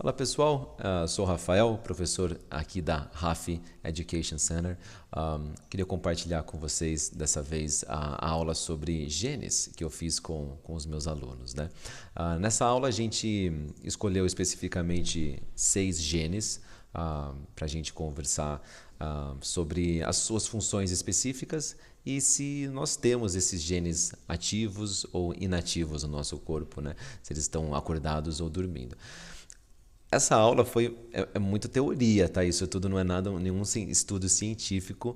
Olá pessoal, sou o Rafael, professor aqui da RAF Education Center. Queria compartilhar com vocês dessa vez a aula sobre genes que eu fiz com os meus alunos, né? Nessa aula a gente escolheu especificamente 6 genes para a gente conversar sobre as suas funções específicas e se nós temos esses genes ativos ou inativos no nosso corpo, né? Se eles estão acordados ou dormindo. Essa aula é muito teoria, tá? Isso tudo não é nada, nenhum estudo científico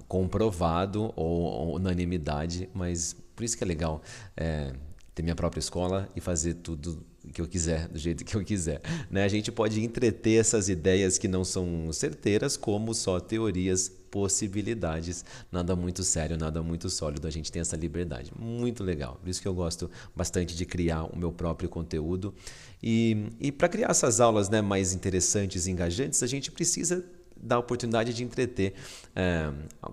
comprovado ou unanimidade, mas por isso que é legal ter minha própria escola e fazer tudo que eu quiser, do jeito que eu quiser, né? A gente pode entreter essas ideias que não são certeiras como só teorias, possibilidades, nada muito sério, nada muito sólido, a gente tem essa liberdade, muito legal, por isso que eu gosto bastante de criar o meu próprio conteúdo e para criar essas aulas, né, mais interessantes e engajantes, a gente precisa dar oportunidade de entreter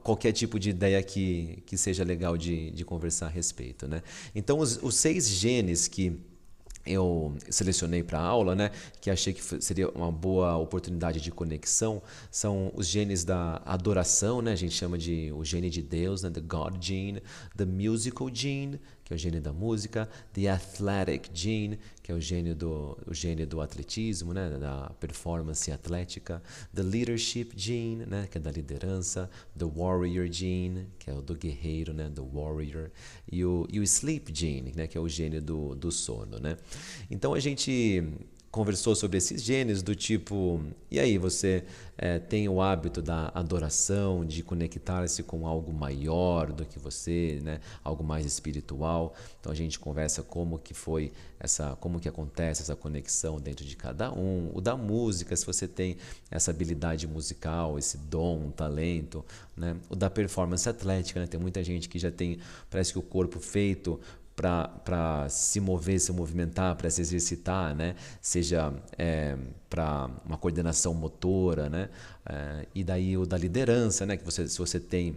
qualquer tipo de ideia que seja legal de conversar a respeito, né? Então os 6 genes que eu selecionei para a aula, né, que achei que seria uma boa oportunidade de conexão, são os genes da adoração, né, a gente chama de o gene de Deus, né, the God gene, the musical gene, que é o gene da música, the athletic gene, que é o gene do atletismo, né, da performance atlética, the leadership gene, né, que é da liderança, the warrior gene, que é o do guerreiro, né, the warrior, e o sleep gene, né, que é o gene do sono, né. Então a gente conversou sobre esses genes do tipo, e aí, você tem o hábito da adoração, de conectar-se com algo maior do que você, né? Algo mais espiritual. Então a gente conversa como que foi como que acontece essa conexão dentro de cada um. O da música, se você tem essa habilidade musical, esse dom, um talento, né? O da performance atlética, né? Tem muita gente que já tem, parece que o corpo feito para se mover, se movimentar, para se exercitar, né? Seja para uma coordenação motora, né? E daí o da liderança, né? Que se você tem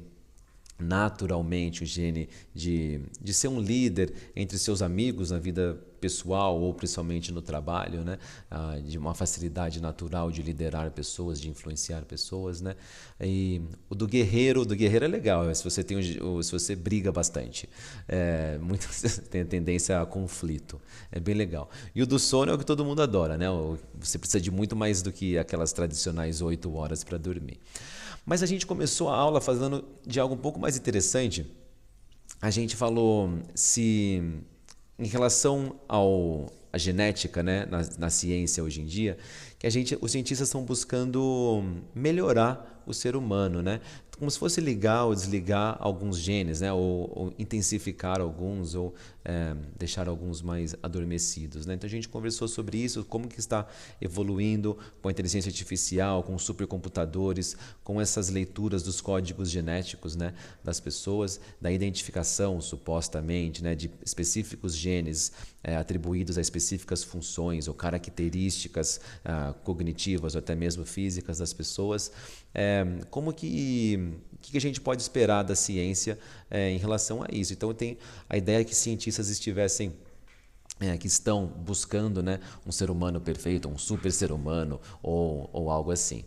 naturalmente o gene de ser um líder entre seus amigos na vida pessoal ou principalmente no trabalho, né? De uma facilidade natural de liderar pessoas, de influenciar pessoas, né? E o do guerreiro é legal, se você se você briga bastante, tem a tendência a conflito, é bem legal. E o do sono é o que todo mundo adora, né? Você precisa de muito mais do que aquelas tradicionais 8 horas para dormir. Mas a gente começou a aula falando de algo um pouco mais interessante. A gente falou se, em relação à genética, né, na ciência hoje em dia, que os cientistas estão buscando melhorar o ser humano, né? Como se fosse ligar ou desligar alguns genes, né? Ou intensificar alguns, ou deixar alguns mais adormecidos, né? Então a gente conversou sobre isso, como que está evoluindo com a inteligência artificial, com os supercomputadores, com essas leituras dos códigos genéticos, né, das pessoas, da identificação, supostamente, né, de específicos genes atribuídos a específicas funções ou características cognitivas ou até mesmo físicas das pessoas. Como que a gente pode esperar da ciência em relação a isso? Então tem a ideia que cientistas estivessem que estão buscando, né, um ser humano perfeito, um super ser humano ou algo assim.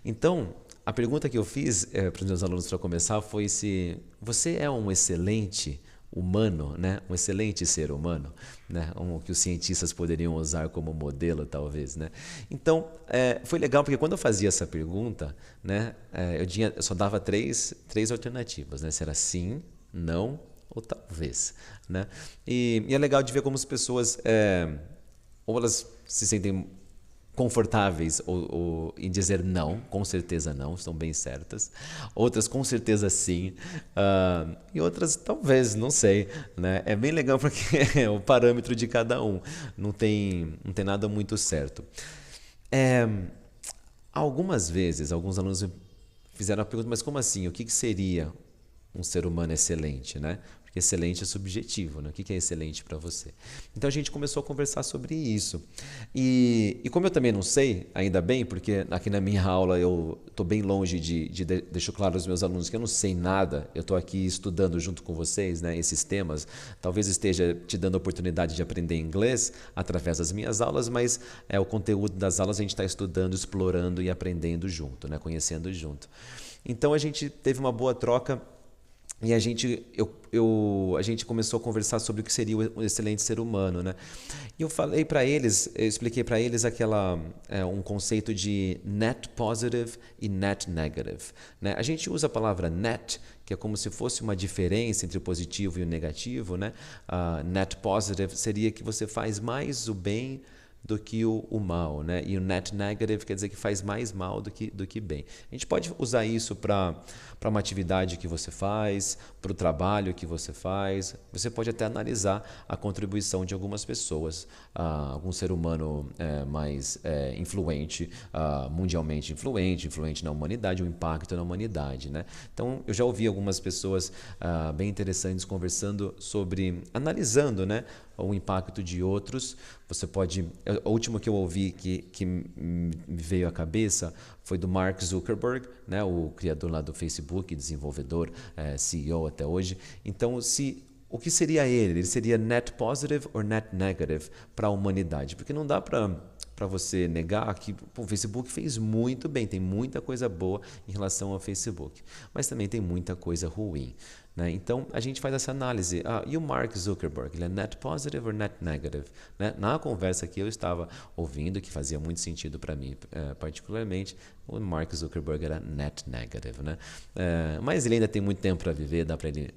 Então, a pergunta que eu fiz para os meus alunos para começar foi se você é um excelente humano, né? Um excelente ser humano, né? Que os cientistas poderiam usar como modelo, talvez, né? Então, foi legal porque quando eu fazia essa pergunta, né, eu só dava três alternativas, né? Se era sim, não ou talvez, né? E é legal de ver como as pessoas ou elas se sentem confortáveis em dizer não, com certeza não, estão bem certas. Outras com certeza sim. E outras talvez, não sei, né? É bem legal porque é o parâmetro de cada um. Não tem nada muito certo. É, Algumas vezes, alguns alunos fizeram a pergunta, mas como assim? O que seria um ser humano excelente, né? porque excelente é subjetivo, né? O que é excelente para você? Então a gente começou a conversar sobre isso. E como eu também não sei, ainda bem, porque aqui na minha aula eu estou bem longe de deixar claro aos meus alunos que eu não sei nada, eu estou aqui estudando junto com vocês, né, esses temas, talvez esteja te dando a oportunidade de aprender inglês através das minhas aulas, mas o conteúdo das aulas a gente está estudando, explorando e aprendendo junto, né, conhecendo junto. Então a gente teve uma boa troca e a gente começou a conversar sobre o que seria um excelente ser humano, né? E eu falei para eles, eu expliquei para eles um conceito de net positive e net negative, né? A gente usa a palavra net, que é como se fosse uma diferença entre o positivo e o negativo, né? Net positive seria que você faz mais o bem do que o mal, né? E o net negative quer dizer que faz mais mal do que bem. A gente pode usar isso para uma atividade que você faz, para o trabalho que você faz. Você pode até analisar a contribuição de algumas pessoas, algum ser humano mais influente, mundialmente influente na humanidade, o impacto na humanidade, né? Então, eu já ouvi algumas pessoas bem interessantes conversando sobre, analisando, né, o impacto de outros. Você pode... O último que eu ouvi que me veio à cabeça foi do Mark Zuckerberg, né, o criador lá do Facebook, desenvolvedor, CEO até hoje. Então, o que seria ele? Ele seria net positive ou net negative para a humanidade? Porque não dá para você negar que o Facebook fez muito bem, tem muita coisa boa em relação ao Facebook, mas também tem muita coisa ruim, né? Então, a gente faz essa análise. E o Mark Zuckerberg, ele é net positive ou net negative? Né? Na conversa que eu estava ouvindo, que fazia muito sentido para mim, particularmente, o Mark Zuckerberg era net negative, né? Mas ele ainda tem muito tempo para viver, dá para ele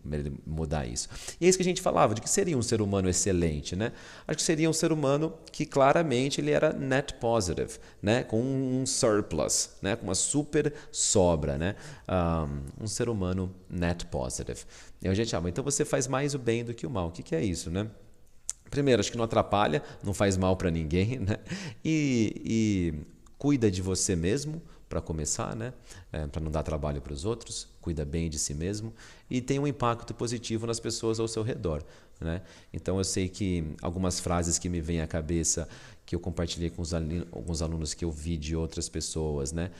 mudar isso. E é isso que a gente falava, de que seria um ser humano excelente, né? Acho que seria um ser humano que claramente ele era net positive, né? Com um surplus, né? Com uma super sobra, né? Um ser humano net positive. E a gente, então você faz mais o bem do que o mal. O que é isso, né? Primeiro, acho que não atrapalha, não faz mal para ninguém, né? E cuida de você mesmo, para começar, né? Para não dar trabalho para os outros, cuida bem de si mesmo e tem um impacto positivo nas pessoas ao seu redor, né? Então eu sei que algumas frases que me vêm à cabeça, que eu compartilhei com alguns alunos que eu vi de outras pessoas, né?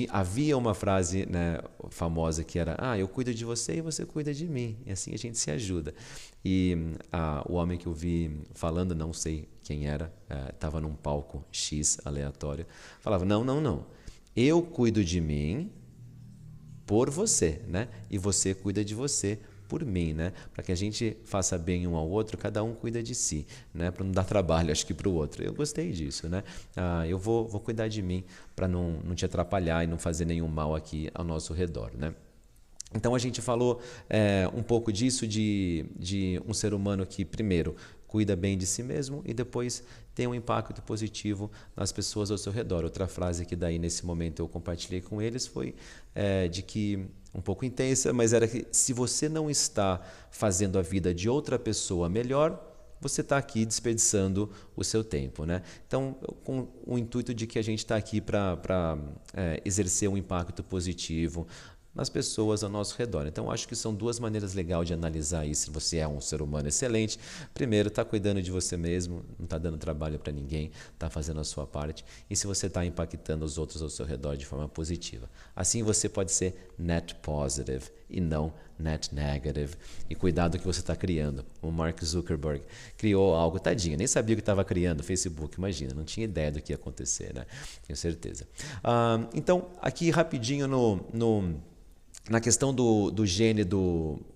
Havia uma frase, né, famosa que era: eu cuido de você e você cuida de mim, e assim a gente se ajuda. E o homem que eu vi falando, não sei quem era, estava num palco X aleatório, falava: não, eu cuido de mim por você, né? E você cuida de você por mim, né? Para que a gente faça bem um ao outro, cada um cuida de si, né? Para não dar trabalho, acho que para o outro. Eu gostei disso, né? Eu vou cuidar de mim para não te atrapalhar e não fazer nenhum mal aqui ao nosso redor, né? Então a gente falou um pouco disso, de um ser humano que, primeiro, cuida bem de si mesmo e depois tem um impacto positivo nas pessoas ao seu redor. Outra frase que daí nesse momento eu compartilhei com eles foi de que, um pouco intensa, mas era que se você não está fazendo a vida de outra pessoa melhor, você está aqui desperdiçando o seu tempo, né? Então, com o intuito de que a gente está aqui para exercer um impacto positivo nas pessoas ao nosso redor. Então, acho que são duas maneiras legais de analisar isso. Se você é um ser humano excelente, primeiro, está cuidando de você mesmo, não está dando trabalho para ninguém, está fazendo a sua parte. E se você está impactando os outros ao seu redor de forma positiva. Assim, você pode ser net positive e não net negative. E cuidado que você está criando. O Mark Zuckerberg criou algo, tadinho, nem sabia o que estava criando, o Facebook, imagina, não tinha ideia do que ia acontecer, né? Tenho certeza. Então, aqui rapidinho na questão do gene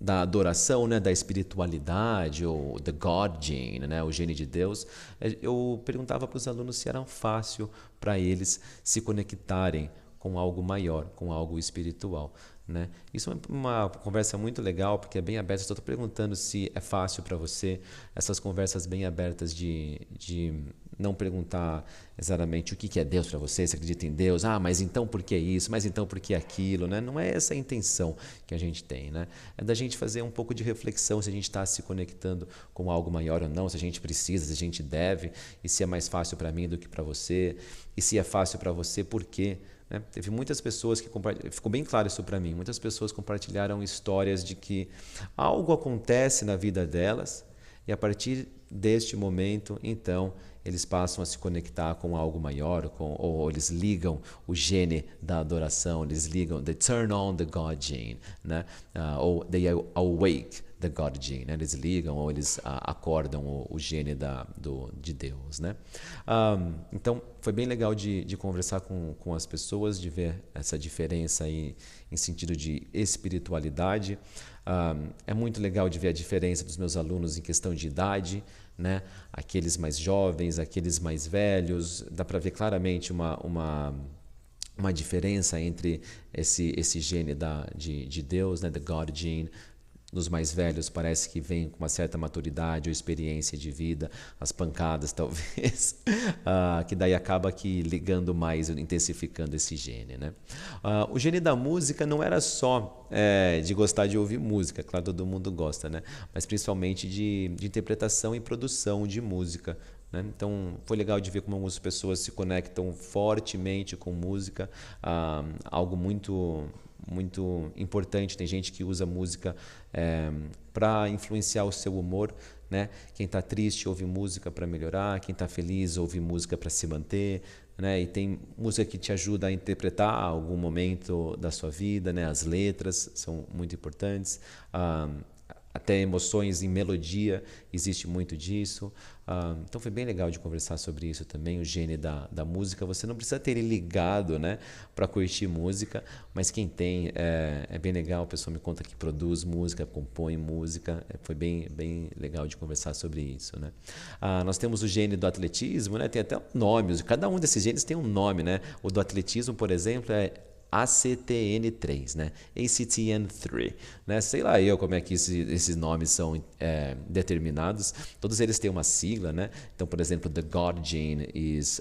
da adoração, né, da espiritualidade, ou the God gene, né, o gene de Deus, eu perguntava para os alunos se era fácil para eles se conectarem com algo maior, com algo espiritual, né? Isso é uma conversa muito legal, porque é bem aberta. Estou perguntando se é fácil para você, essas conversas bem abertas de não perguntar exatamente o que é Deus para você, se acredita em Deus, mas então por que isso, mas então por que aquilo, né? Não é essa a intenção que a gente tem, né? É da gente fazer um pouco de reflexão se a gente está se conectando com algo maior ou não, se a gente precisa, se a gente deve, e se é mais fácil para mim do que para você, e se é fácil para você, por quê? né? Teve muitas pessoas que compartilharam, ficou bem claro isso para mim, muitas pessoas compartilharam histórias de que algo acontece na vida delas e a partir deste momento, então, eles passam a se conectar com algo maior, ou eles ligam o gene da adoração, eles ligam, they turn on the God gene, né? Ou they awake the God gene, né? Eles ligam ou eles acordam o gene de Deus, né? Então, foi bem legal de conversar com as pessoas, de ver essa diferença aí em sentido de espiritualidade. É muito legal de ver a diferença dos meus alunos em questão de idade, né? Aqueles mais jovens, aqueles mais velhos, dá para ver claramente uma diferença entre esse gene de Deus, né? The God gene. Nos mais velhos parece que vem com uma certa maturidade ou experiência de vida, as pancadas talvez, que daí acaba que ligando mais, intensificando esse gene, né? O gene da música não era só de gostar de ouvir música, claro, todo mundo gosta, né? Mas principalmente de interpretação e produção de música, né? Então foi legal de ver como algumas pessoas se conectam fortemente com música, algo muito importante. Tem gente que usa música para influenciar o seu humor, né? Quem está triste ouve música para melhorar, quem está feliz ouve música para se manter, né? E tem música que te ajuda a interpretar algum momento da sua vida, né? As letras são muito importantes. Até emoções em melodia, existe muito disso. Então foi bem legal de conversar sobre isso também, o gene da música. Você não precisa ter ele ligado, né, para curtir música, mas quem tem, é bem legal. A pessoa me conta que produz música, compõe música. Foi bem legal de conversar sobre isso, né? Nós temos o gene do atletismo, né? Tem até nomes, cada um desses genes tem um nome, né? O do atletismo, por exemplo, é ACTN3, né? ACTN3, né? Sei lá eu como é que esses nomes são determinados. Todos eles têm uma sigla, né? Então, por exemplo, the God gene is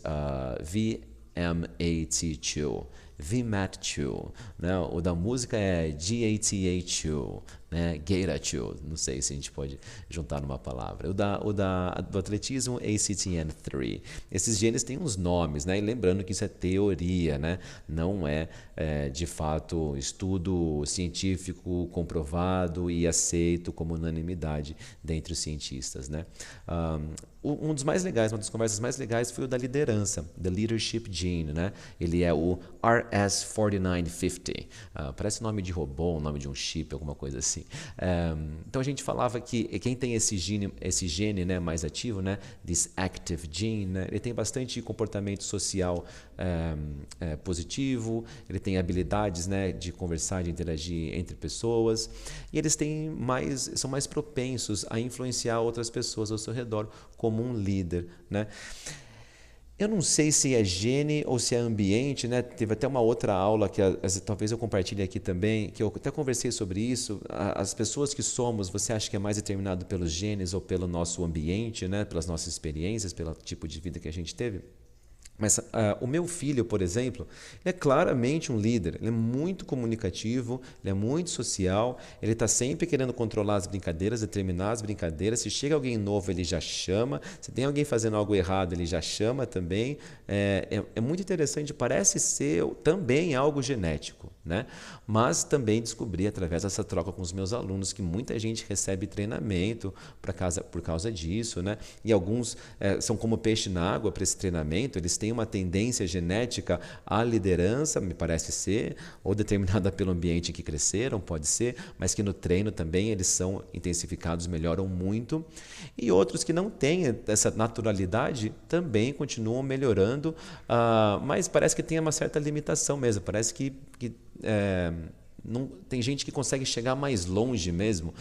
VMAT2, VMAT2, né? O da música é GATA2, né? GATA2, não sei se a gente pode juntar numa palavra. Do atletismo, ACTN3. Esses genes têm uns nomes, né? E lembrando que isso é teoria, né? Não é de fato estudo científico comprovado e aceito como unanimidade dentre os cientistas, né? Um dos mais legais, uma das conversas mais legais foi o da liderança, the leadership gene, né? Ele é o RS4950. Parece nome de robô, nome de um chip, alguma coisa assim. Então a gente falava que quem tem esse gene, né, mais ativo, né, this active gene, né, ele tem bastante comportamento social positivo, ele tem habilidades, né, de conversar, de interagir entre pessoas, e eles são mais propensos a influenciar outras pessoas ao seu redor como um líder, né? Eu não sei se é gene ou se é ambiente, né? Teve até uma outra aula que talvez eu compartilhe aqui também, que eu até conversei sobre isso. As pessoas que somos, você acha que é mais determinado pelos genes ou pelo nosso ambiente, né? Pelas nossas experiências, pelo tipo de vida que a gente teve? Mas o meu filho, por exemplo, ele é claramente um líder, ele é muito comunicativo, ele é muito social, ele está sempre querendo controlar as brincadeiras, determinar as brincadeiras. Se chega alguém novo, ele já chama. Se tem alguém fazendo algo errado, ele já chama também. É muito interessante, parece ser também algo genético, né? Mas também descobri através dessa troca com os meus alunos que muita gente recebe treinamento por causa disso, né? E alguns são como peixe na água para esse treinamento, eles têm uma tendência genética à liderança, me parece ser, ou determinada pelo ambiente em que cresceram, pode ser, mas que no treino também eles são intensificados, melhoram muito. E outros que não têm essa naturalidade também continuam melhorando, mas parece que tem uma certa limitação mesmo, parece que não, tem gente que consegue chegar mais longe mesmo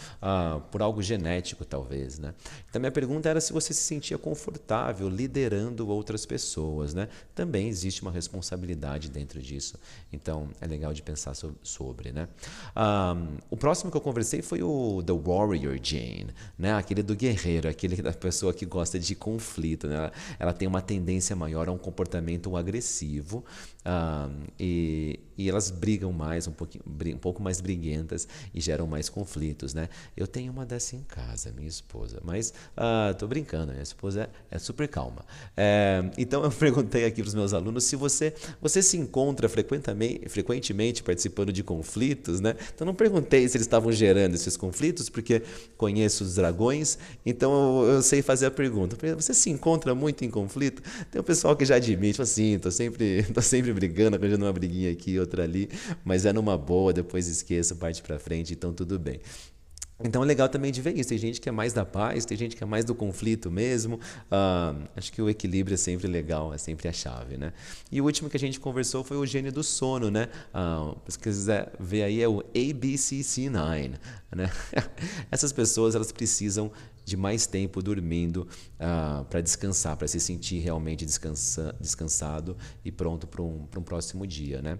por algo genético, talvez, né? Então, minha pergunta era se você se sentia confortável liderando outras pessoas, né? Também existe uma responsabilidade dentro disso. Então, é legal de pensar sobre, né? O próximo que eu conversei foi o The Warrior Gene, né? Aquele do guerreiro, aquele da pessoa que gosta de conflito, né? Ela tem uma tendência maior a um comportamento agressivo, e elas brigam mais, um pouco mais briguentas e geram mais conflitos, né? Eu tenho uma dessa em casa, minha esposa, mas tô brincando, minha esposa é super calma. Então eu perguntei aqui para os meus alunos se você se encontra frequentemente participando de conflitos, né? Então não perguntei se eles estavam gerando esses conflitos, porque conheço os dragões, então eu sei fazer a pergunta. Você se encontra muito em conflito? Tem o pessoal que já admite, assim, tô sempre brigando, arranjando uma briguinha aqui, outra ali, mas é numa boa, depois esqueço, parte pra frente, então tudo bem. Então é legal também de ver isso. Tem gente que é mais da paz, tem gente que é mais do conflito mesmo. Acho que o equilíbrio é sempre legal, é sempre a chave, né? E o último que a gente conversou foi o gênio do sono, né? Se quiser ver aí é o ABCC9, né? Essas pessoas elas precisam de mais tempo dormindo para descansar, para se sentir realmente descansado e pronto para um próximo dia, né?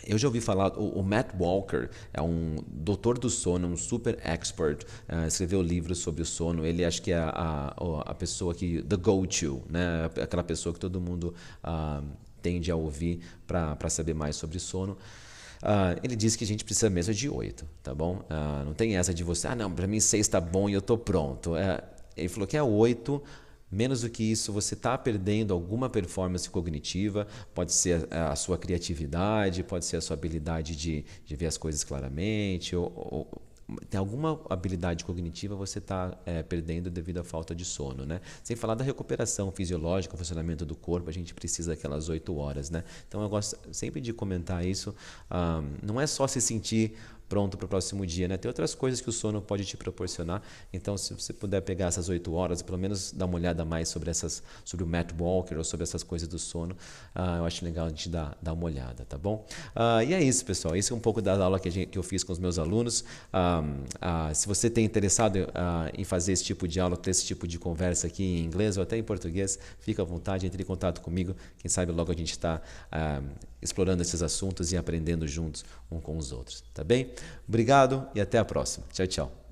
Eu já ouvi falar, o Matt Walker é um doutor do sono, um super expert, escreveu livros sobre o sono. Ele acho que é a pessoa que, the go-to, né? Aquela pessoa que todo mundo tende a ouvir para saber mais sobre sono. Ele diz que a gente precisa mesmo de 8, tá bom? Não tem essa de você, não, para mim 6 tá bom e eu tô pronto. Ele falou que é 8. Menos do que isso, você está perdendo alguma performance cognitiva, pode ser a sua criatividade, pode ser a sua habilidade de ver as coisas claramente, ou tem alguma habilidade cognitiva você está perdendo devido à falta de sono, né? Sem falar da recuperação fisiológica, o funcionamento do corpo, a gente precisa daquelas 8 horas, né? Então eu gosto sempre de comentar isso, não é só se sentir pronto para o próximo dia, né? Tem outras coisas que o sono pode te proporcionar. Então, se você puder pegar essas 8 horas, pelo menos dar uma olhada mais sobre o Matt Walker ou sobre essas coisas do sono, eu acho legal a gente dar uma olhada, tá bom? E é isso, pessoal. Isso é um pouco da aula que eu fiz com os meus alunos. Se você tem interessado em fazer esse tipo de aula, ter esse tipo de conversa aqui em inglês ou até em português, fica à vontade, entre em contato comigo. Quem sabe logo a gente está explorando esses assuntos e aprendendo juntos um com os outros, tá bem? Obrigado e até a próxima. Tchau, tchau.